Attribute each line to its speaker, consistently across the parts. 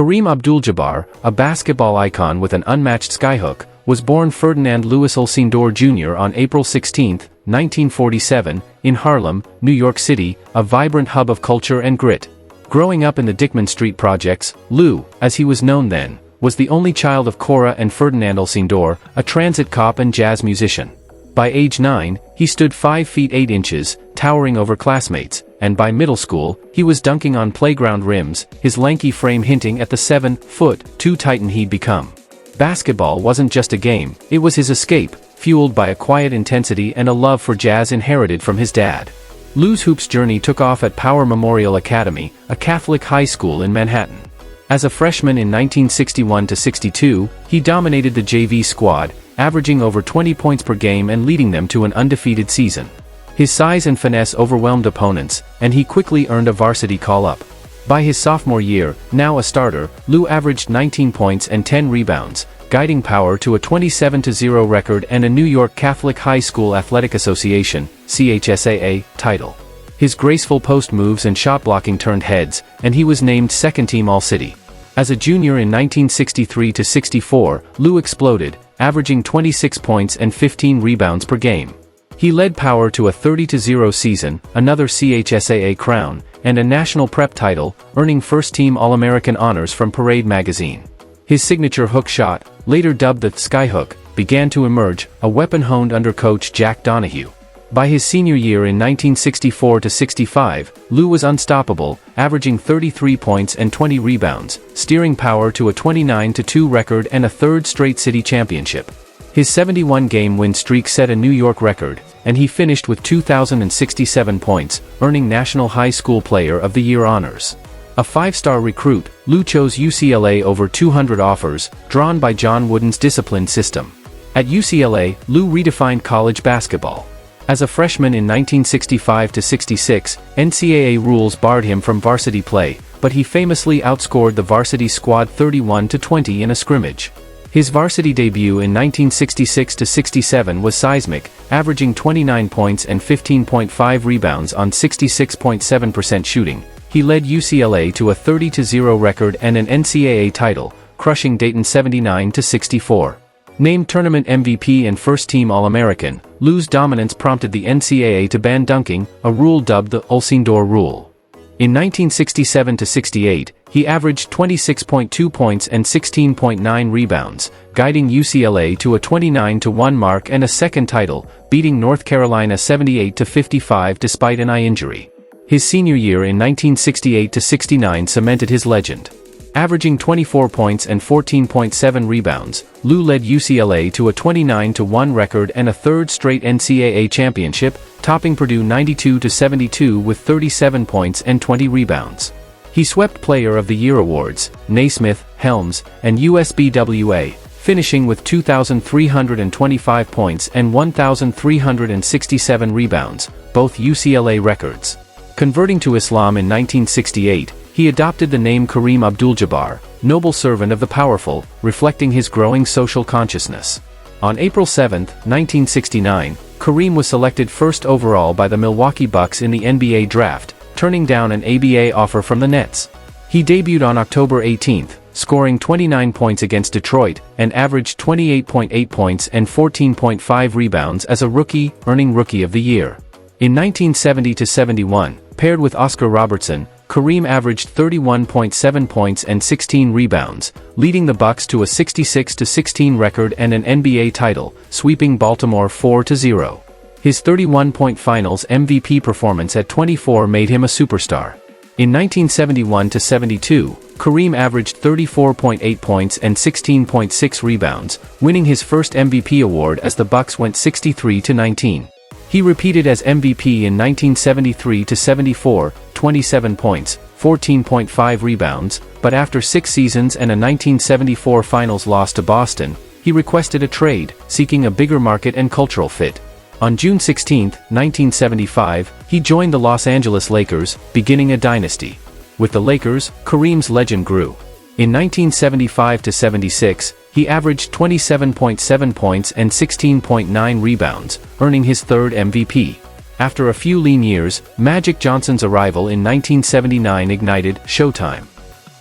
Speaker 1: Kareem Abdul-Jabbar, a basketball icon with an unmatched skyhook, was born Ferdinand Lewis Alcindor Jr. on April 16, 1947, in Harlem, New York City, a vibrant hub of culture and grit. Growing up in the Dickman Street projects, Lou, as he was known then, was the only child of Cora and Ferdinand Alcindor, a transit cop and jazz musician. By age 9, he stood 5 feet 8 inches, towering over classmates, and by middle school, he was dunking on playground rims, his lanky frame hinting at the 7-foot-2 titan he'd become. Basketball wasn't just a game, it was his escape, fueled by a quiet intensity and a love for jazz inherited from his dad. Lou's hoops journey took off at Power Memorial Academy, a Catholic high school in Manhattan. As a freshman in 1961-62, he dominated the JV squad, averaging over 20 points per game and leading them to an undefeated season. His size and finesse overwhelmed opponents, and he quickly earned a varsity call-up. By his sophomore year, now a starter, Lou averaged 19 points and 10 rebounds, guiding Power to a 27-0 record and a New York Catholic High School Athletic Association (CHSAA) title. His graceful post moves and shot blocking turned heads, and he was named second-team All-City. As a junior in 1963-64, Lou exploded, averaging 26 points and 15 rebounds per game. He led Power to a 30-0 season, another CHSAA crown, and a national prep title, earning first-team All-American honors from Parade magazine. His signature hook shot, later dubbed the Skyhook, began to emerge, a weapon honed under coach Jack Donahue. By his senior year in 1964-65, Lou was unstoppable, averaging 33 points and 20 rebounds, steering Power to a 29-2 record and a third straight city championship. His 71-game win streak set a New York record, and he finished with 2,067 points, earning National High School Player of the Year honors. A 5-star recruit, Lou chose UCLA over 200 offers, drawn by John Wooden's disciplined system. At UCLA, Lou redefined college basketball. As a freshman in 1965-66, NCAA rules barred him from varsity play, but he famously outscored the varsity squad 31-20 in a scrimmage. His varsity debut in 1966-67 was seismic, averaging 29 points and 15.5 rebounds on 66.7% shooting. He led UCLA to a 30-0 record and an NCAA title, crushing Dayton 79-64. Named tournament MVP and first-team All-American, Lou's dominance prompted the NCAA to ban dunking, a rule dubbed the Alcindor Rule. In 1967-68, he averaged 26.2 points and 16.9 rebounds, guiding UCLA to a 29-1 mark and a second title, beating North Carolina 78-55 despite an eye injury. His senior year in 1968-69 cemented his legend. Averaging 24 points and 14.7 rebounds, Lou led UCLA to a 29-1 record and a third straight NCAA championship, topping Purdue 92-72 with 37 points and 20 rebounds. He swept Player of the Year awards, Naismith, Helms, and USBWA, finishing with 2,325 points and 1,367 rebounds, both UCLA records. Converting to Islam in 1968, he adopted the name Kareem Abdul-Jabbar, noble servant of the powerful, reflecting his growing social consciousness. On April 7, 1969, Kareem was selected first overall by the Milwaukee Bucks in the NBA draft, turning down an ABA offer from the Nets. He debuted on October 18, scoring 29 points against Detroit, and averaged 28.8 points and 14.5 rebounds as a rookie, earning Rookie of the Year. In 1970-71, paired with Oscar Robertson, Kareem averaged 31.7 points and 16 rebounds, leading the Bucks to a 66-16 record and an NBA title, sweeping Baltimore 4-0. His 31-point Finals MVP performance at 24 made him a superstar. In 1971-72, Kareem averaged 34.8 points and 16.6 rebounds, winning his first MVP award as the Bucks went 63-19. He repeated as MVP in 1973-74, 27 points, 14.5 rebounds, but after 6 seasons and a 1974 Finals loss to Boston, he requested a trade, seeking a bigger market and cultural fit. On June 16, 1975, he joined the Los Angeles Lakers, beginning a dynasty. With the Lakers, Kareem's legend grew. In 1975-76, he averaged 27.7 points and 16.9 rebounds, earning his third MVP. After a few lean years, Magic Johnson's arrival in 1979 ignited Showtime.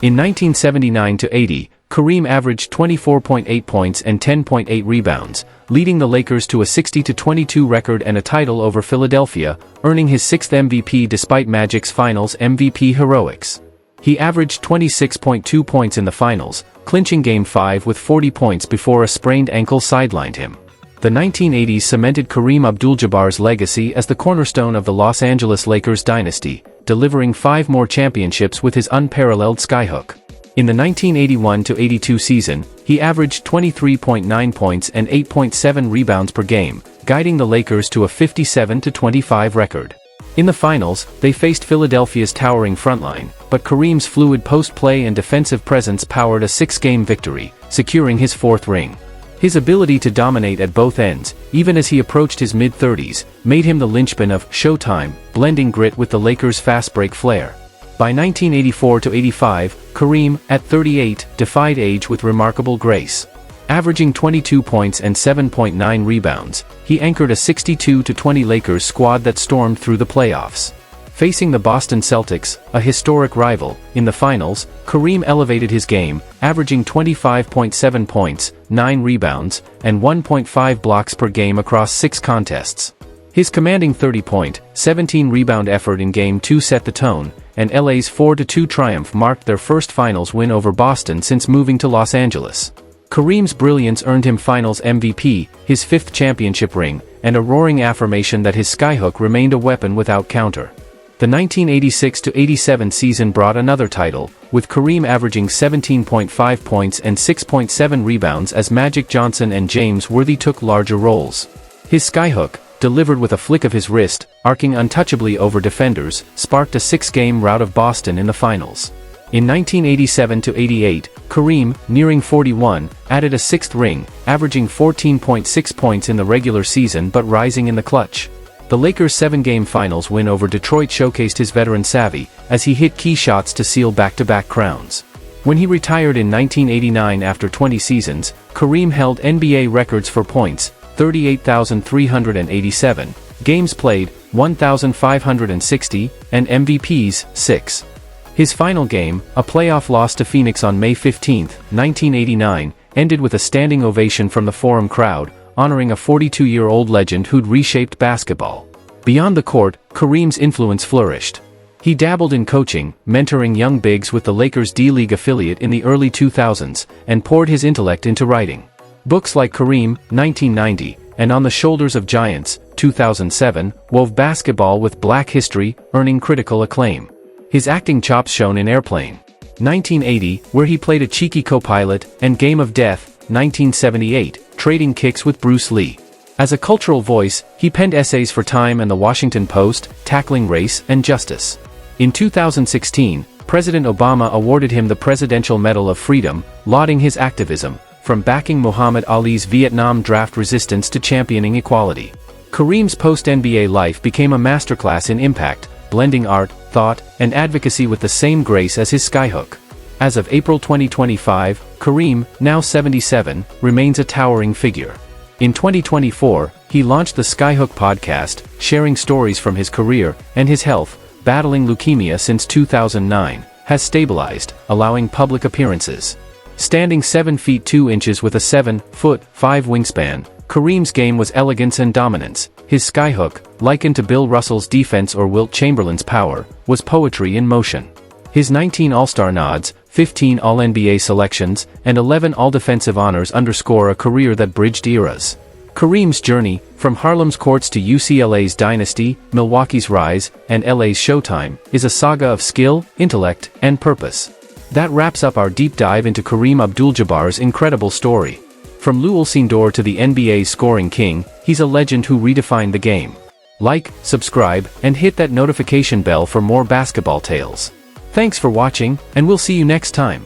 Speaker 1: In 1979-80, Kareem averaged 24.8 points and 10.8 rebounds, leading the Lakers to a 60-22 record and a title over Philadelphia, earning his sixth MVP despite Magic's Finals MVP heroics. He averaged 26.2 points in the finals, clinching Game 5 with 40 points before a sprained ankle sidelined him. The 1980s cemented Kareem Abdul-Jabbar's legacy as the cornerstone of the Los Angeles Lakers dynasty, delivering 5 more championships with his unparalleled skyhook. In the 1981-82 season, he averaged 23.9 points and 8.7 rebounds per game, guiding the Lakers to a 57-25 record. In the finals, they faced Philadelphia's towering frontline, but Kareem's fluid post-play and defensive presence powered a 6-game victory, securing his 4th ring. His ability to dominate at both ends, even as he approached his mid-30s, made him the linchpin of Showtime, blending grit with the Lakers' fast-break flair. By 1984-85, Kareem, at 38, defied age with remarkable grace. Averaging 22 points and 7.9 rebounds, he anchored a 62-20 Lakers squad that stormed through the playoffs. Facing the Boston Celtics, a historic rival, in the finals, Kareem elevated his game, averaging 25.7 points, 9 rebounds, and 1.5 blocks per game across 6 contests. His commanding 30-point, 17-rebound effort in Game 2 set the tone, and LA's 4-2 triumph marked their first finals win over Boston since moving to Los Angeles. Kareem's brilliance earned him Finals MVP, his 5th championship ring, and a roaring affirmation that his skyhook remained a weapon without counter. The 1986-87 season brought another title, with Kareem averaging 17.5 points and 6.7 rebounds as Magic Johnson and James Worthy took larger roles. His skyhook, delivered with a flick of his wrist, arcing untouchably over defenders, sparked a 6-game rout of Boston in the finals. In 1987-88, Kareem, nearing 41, added a 6th ring, averaging 14.6 points in the regular season but rising in the clutch. The Lakers' 7-game finals win over Detroit showcased his veteran savvy, as he hit key shots to seal back-to-back crowns. When he retired in 1989 after 20 seasons, Kareem held NBA records for points, 38,387, games played, 1,560, and MVPs, 6. His final game, a playoff loss to Phoenix on May 15, 1989, ended with a standing ovation from the Forum crowd, honoring a 42-year-old legend who'd reshaped basketball. Beyond the court, Kareem's influence flourished. He dabbled in coaching, mentoring young bigs with the Lakers' D-League affiliate in the early 2000s, and poured his intellect into writing. Books like Kareem, 1990, and On the Shoulders of Giants, 2007, wove basketball with Black history, earning critical acclaim. His acting chops shone in Airplane, 1980, where he played a cheeky co-pilot, and Game of Death, 1978, trading kicks with Bruce Lee. As a cultural voice, he penned essays for Time and the Washington Post, tackling race and justice. In 2016, President Obama awarded him the Presidential Medal of Freedom, lauding his activism, from backing Muhammad Ali's Vietnam draft resistance to championing equality. Kareem's post-NBA life became a masterclass in impact, blending art, thought, and advocacy with the same grace as his skyhook. As of April 2025, Kareem, now 77, remains a towering figure. In 2024, he launched the Skyhook podcast, sharing stories from his career, and his health, battling leukemia since 2009, has stabilized, allowing public appearances. Standing 7 feet 2 inches with a 7-foot 5 wingspan, Kareem's game was elegance and dominance. His skyhook, likened to Bill Russell's defense or Wilt Chamberlain's power, was poetry in motion. His 19 All-Star nods, 15 All-NBA selections, and 11 All-Defensive honors underscore a career that bridged eras. Kareem's journey, from Harlem's courts to UCLA's dynasty, Milwaukee's rise, and LA's Showtime, is a saga of skill, intellect, and purpose. That wraps up our deep dive into Kareem Abdul-Jabbar's incredible story. From Lou Alcindor to the NBA's scoring king, he's a legend who redefined the game. Like, subscribe, and hit that notification bell for more basketball tales. Thanks for watching, and we'll see you next time.